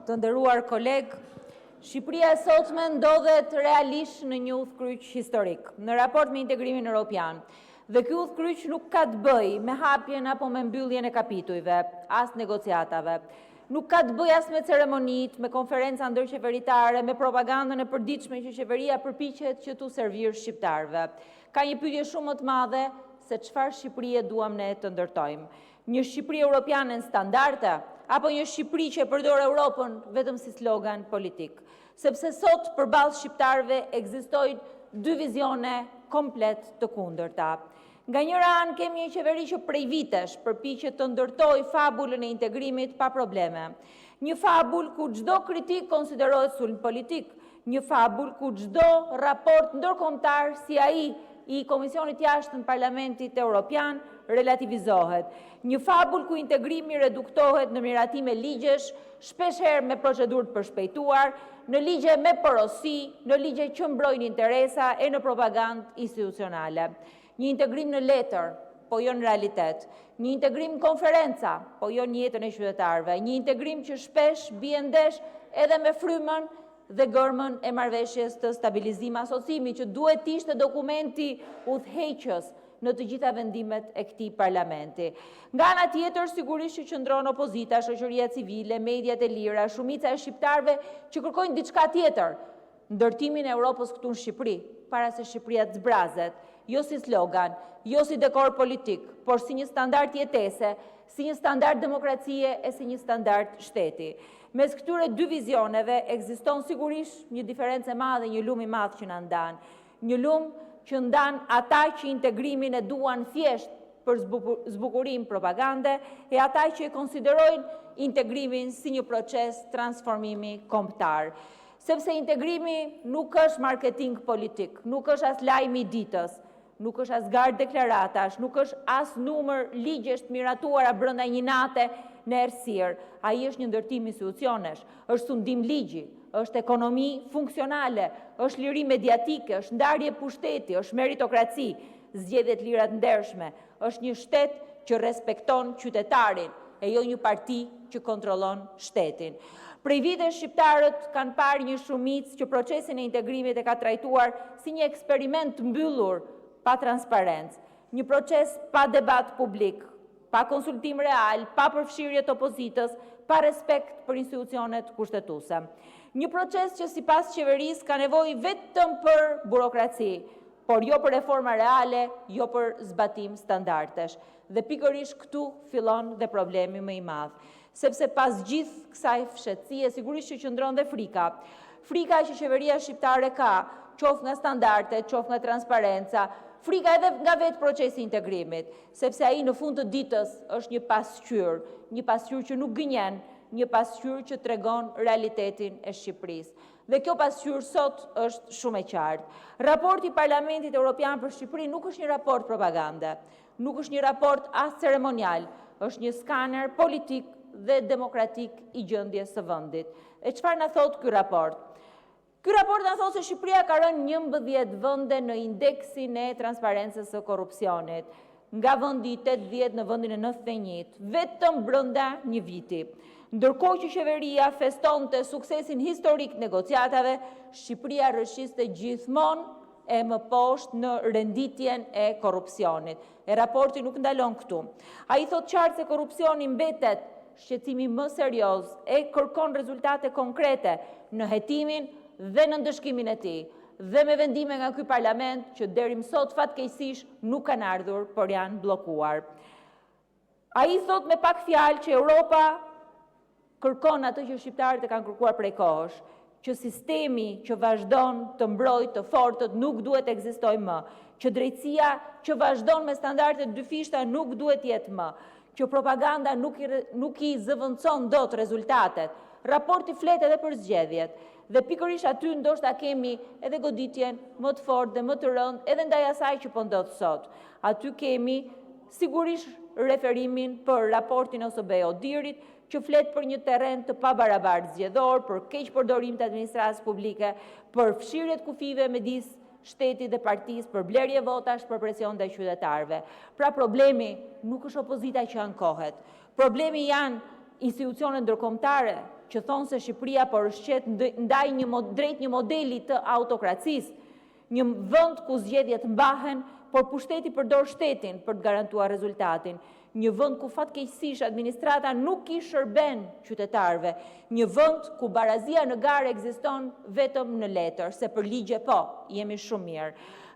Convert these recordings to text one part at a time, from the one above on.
të nderuar kolegë, Shqipëria e sotme ndodhet realisht në një udhkryq historik, në raport me integrimin evropian. Dhe ky udhkryq nuk ka të bëjë me hapjen apo me mbylljen e kapitujve, as negociatave. Nuk ka të bëjë as me ceremonit, me konferenca ndërqeveritare, me propagandën e përditshme që qeveria përpiqet që t'u servir shqiptarëve. Ka një pyetje shumë më të madhe se çfarë Shqipërie duam ne të ndërtojmë. Një Shqipëri europiane në standarde, apo një Shqipëri që e përdor Europën vetëm si slogan politik. Sepse sot përballë shqiptarëve ekzistojnë dy vizione komplet të kundërta. Nga njëra anë kemi një qeveri që prej vitesh përpiqet të ndërtojë fabulën e integrimit pa probleme. Një fabulë ku çdo kritik konsiderohet sulm politik, një fabulë ku çdo raport ndërkombëtar si ai i Komisionit Jashtëm të Parlamentit Evropian relativizohet. Një fabul ku integrimi reduktohet në miratime ligjesh, shpeshherë me procedurë të përshpejtuar, në ligje me porosi, në ligje që mbrojnë interesa e në propagandë institucionale. Një integrim në letër, po jo në realitet. Një integrim në konferenca, po jo në jetën e qytetarëve. Një integrim që shpesh bie ndesh edhe me frymën dhe gërmën e marrëveshjes të stabilizim asocimi, që duhet të ishte dokumenti udhëheqës në të gjitha vendimet e këtij parlamenti. Nga ana tjetër, sigurisht që qëndron opozita, shoqëria civile, mediat e lira, shumica e shqiptarëve që kërkojnë diçka tjetër, ndërtimin e Europës këtu në Shqipëri, para se Shqipëria të zbrazet, jo si slogan, jo si dekor politik, por si një standard jetese, si një standard demokracie e si një standard shteti. Mes këtyre dy vizioneve ekziston sigurisht një diferencë e madhe, një lum i madh që na ndan. Një lum që ndan ata që integrimin e duan thjesht për zbukurim propagande e ata që e konsiderojnë integrimin si një proces transformimi kombëtar. Sepse integrimi nuk është marketing politik, nuk është as lajmi i ditës, nuk është as garë deklaratash, nuk është as numër ligjesh të miratuara brenda një nate në errësirë. Ai është një ndërtim institucionesh, është sundim ligji, është ekonomi funksionale, është liri mediatike, është ndarje pushteti, është meritokraci, zgjedhje të lira të ndershme, është një shtet që respekton qytetarin e jo një parti që kontrollon shtetin. Prej vitesh shqiptarët kanë parë një shumicë që procesin e integrimit e ka trajtuar si një eksperiment mbyllur pa transparencë, një proces pa debat publik, pa konsultim real, pa përfshirje të opozitës, pa respekt për institucionet kushtetuese. Një proces që sipas qeverisë ka nevojë vetëm për burokraci, por jo për reforma reale, jo për zbatim standardesh. Dhe pikërisht këtu fillon dhe problemi më i madh. Sepse pas gjithë kësaj fshehtësie, sigurisht që qëndron dhe frika. Frika që qeveria shqiptare ka, qoftë nga standardet, qoftë nga transparenca, frika edhe nga vetë procesi integrimit, sepse ai në fund të ditës është një pasqyrë që nuk gënjen, një pasqyrë që tregon realitetin e Shqipërisë. Dhe kjo pasqyrë sot është shumë e qartë. Raporti i Parlamentit Evropian për Shqipërinë nuk është një raport propagande, nuk është një raport as ceremonial, është një skaner politik dhe demokratik i gjendjes së vendit. E çfarë na thot ky raport? Ky raport na thot se Shqipëria ka rënë 11 vende në indeksin e transparencës së korrupsionit, nga vendi 80 në vendin e 91, vetëm brenda një viti. Ndërkohë që qeveria festonte suksesin historik negociatave, Shqipëria rrëshiste gjithmonë e më poshtë në renditjen e korrupsionit. E raporti nuk ndalon këtu. Ai thot qartë se korrupsioni mbetet shqetësimi më serioz e kërkon rezultate konkrete në hetimin dhe në ndëshkimin e tij, dhe me vendime nga ky parlament që deri më sot fatkeqësisht nuk kanë ardhur, por janë bllokuar. Ai thot me pak fjalë që Europa kërkon atë që shqiptarët e kanë kërkuar prej kohësh, që sistemi që vazhdon të mbrojtë të fortët nuk duhet të ekzistojë më, që drejtësia që vazhdon me standarde dyfishta nuk duhet jetë më, që propaganda nuk i zëvendëson dot rezultatet. Raporti flet edhe për zgjedhjet. Dhe pikërisht aty ndoshta kemi edhe goditjen më të fortë dhe më të rëndë edhe ndaj asaj që po ndodh sot. Aty kemi sigurisht referimin për raportin OSBE Odirit, që flet për një terren të pabarabartë zgjedhor, për keq përdorim të administratës publike, për fshirje të kufive midis shtetit dhe partisë, për blerje votash, për presion ndaj qytetarëve. Pra problemi nuk është opozita që ankohet. Problemi janë institucionet ndërkombëtare që thonë se Shqipëria po rëshqet ndaj drejt një modeli të autokracisë, një vend ku zgjedhjet mbahen, por pushteti përdor shtetin për të garantuar rezultatin, një vend ku fatkeqësisht administrata nuk i shërben qytetarëve, një vend ku barazia në garë ekziston vetëm në letër, se për ligje po, jemi shumë mirë.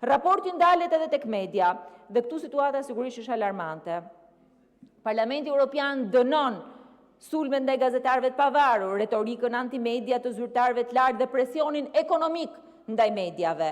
Raporti ndalet edhe tek media, dhe këtu situata sigurisht është alarmante. Parlamenti Evropian dënon sulmet ndaj gazetarëve të pavarur, retorikën antimedia të zyrtarëve të lartë dhe presionin ekonomik ndaj mediave.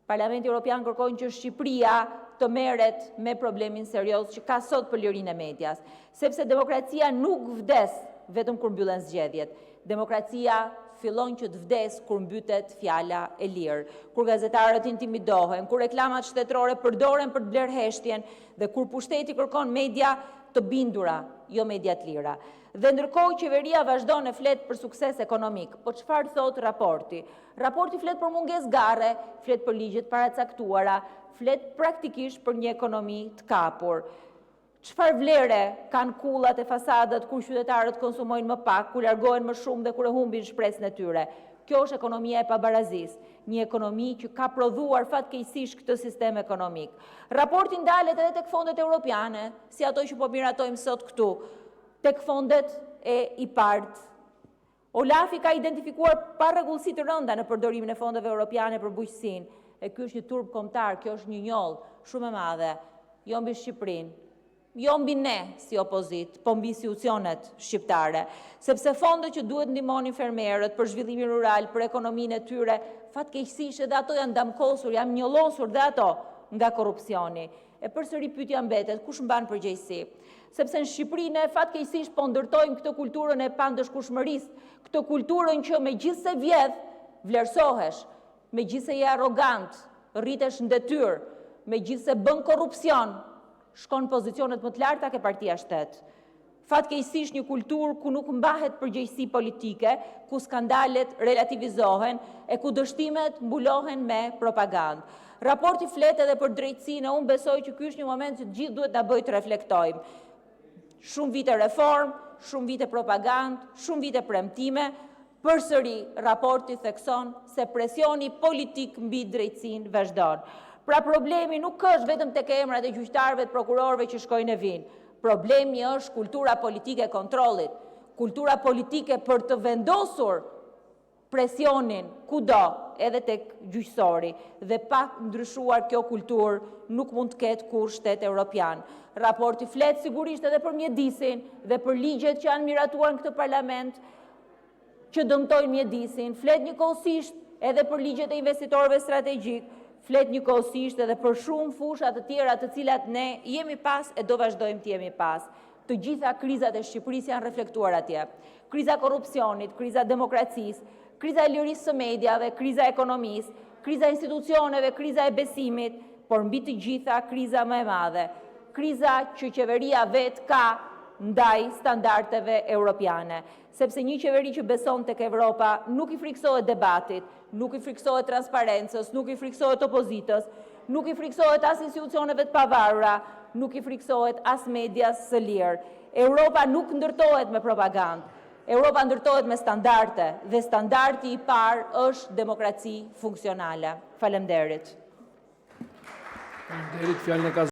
Parlamenti Evropian kërkojnë që Shqipëria të merret me problemin serioz që ka sot për lirinë e medias, sepse demokracia nuk vdes vetëm kur mbyllen zgjedhjet. Demokracia fillon që të vdes kur mbytet fjala e lirë, kur gazetarët intimidohen, kur reklamat shtetërore përdoren për të blerë heshtjen dhe kur pushteti kërkon media të bindura, jo media të lira. Dhe ndërkohë qeveria vazhdon e flet për sukses ekonomik. Po çfarë thot raporti? Raporti flet për mungesë garre, flet për ligjet paracaktuara, flet praktikisht për një ekonomi të kapur. Çfarë vlere kanë kullat e fasadat kur qytetarët konsumojnë më pak, kur largohen më shumë dhe kur e humbin shpresën e tyre? Kjo është ekonomia e pabarazisë, një ekonomi që ka prodhuar fatkeqësisht këtë sistem ekonomik. Raporti ndalet edhe tek fondet europiane, si ato që po miratojmë sot këtu, tek fondet e IPARD. Olafi ka identifikuar parregullsi të rënda në përdorimin e fondeve europiane për bujqësinë. E ky është një turp kombëtar, kjo është një njollë shumë e madhe, jo mbi Shqipërinë, jo mbi ne si opozit, po mbi institucionet shqiptare, sepse fondet që duhet ndihmonin fermerët për zhvillimin rural, për ekonominë e tyre, fatkeqësisht edhe ato janë damkosur, janë njollosur dhe ato nga korrupsioni. E përsëri pyetja mbetet, kush mban përgjegjësi? Sepse në Shqipëri ne fatkeqësisht po ndërtojmë këtë kulturën e pandëshkushmërisë, këtë kulturën që megjithse vjedh, vlerësohesh, megjithse je arrogant, rritesh në detyrë, megjithse bën korrupsion, shkon në pozicionet më të larta ke partia shtet. Fatkeqësisht një kulturë ku nuk mbahet përgjegjësi politike, ku skandalet relativizohen e ku dështimet mbulohen me propagandë. Raporti flet edhe për drejtësinë, unë besoj që ky është një moment që të gjithë duhet ta bëjë të reflektojmë. Shumë vite reform, shumë vite propagandë, shumë vite premtime, përsëri raporti thekson se presioni politik mbi drejtësinë vazhdon. Pra problemi nuk është vetëm tek emrat e gjyqtarëve, të prokurorëve që shkojnë e vinë. Problemi është kultura politike e kontrollit, kultura politike për të vendosur presionin kudo, edhe tek gjyqësori, dhe pa ndryshuar kjo kulturë nuk mund të ketë kur shtet evropian. Raporti flet sigurisht edhe për mjedisin dhe për ligjet që janë miratuar në këtë parlament që dëmtojnë mjedisin, flet njëkohësisht edhe për ligjet e investitorëve strategjik, flet njëkohësisht edhe për shumë fusha të tjera të cilat ne jemi pas e do vazhdojmë të jemi pas. Të gjitha krizat e Shqipërisë janë reflektuar atje. Kriza korrupsionit, kriza demokracisë, kriza e lirisë së mediave, kriza e ekonomisë, kriza e institucioneve, kriza e besimit, por mbi të gjitha kriza më e madhe, kriza që qeveria vet ka ndaj standardeve europiane. Sepse një qeveri që beson tek Evropa nuk i friksohet debatit, nuk i friksohet transparencës, nuk i friksohet opozitës, nuk i friksohet as institucioneve të pavarura, nuk i friksohet as medias së lirë. Europa nuk ndërtohet me propagandë. Europa ndërtohet me standarde dhe standardi i parë është demokraci funksionale. Faleminderit. Faleminderit, fjalën e ka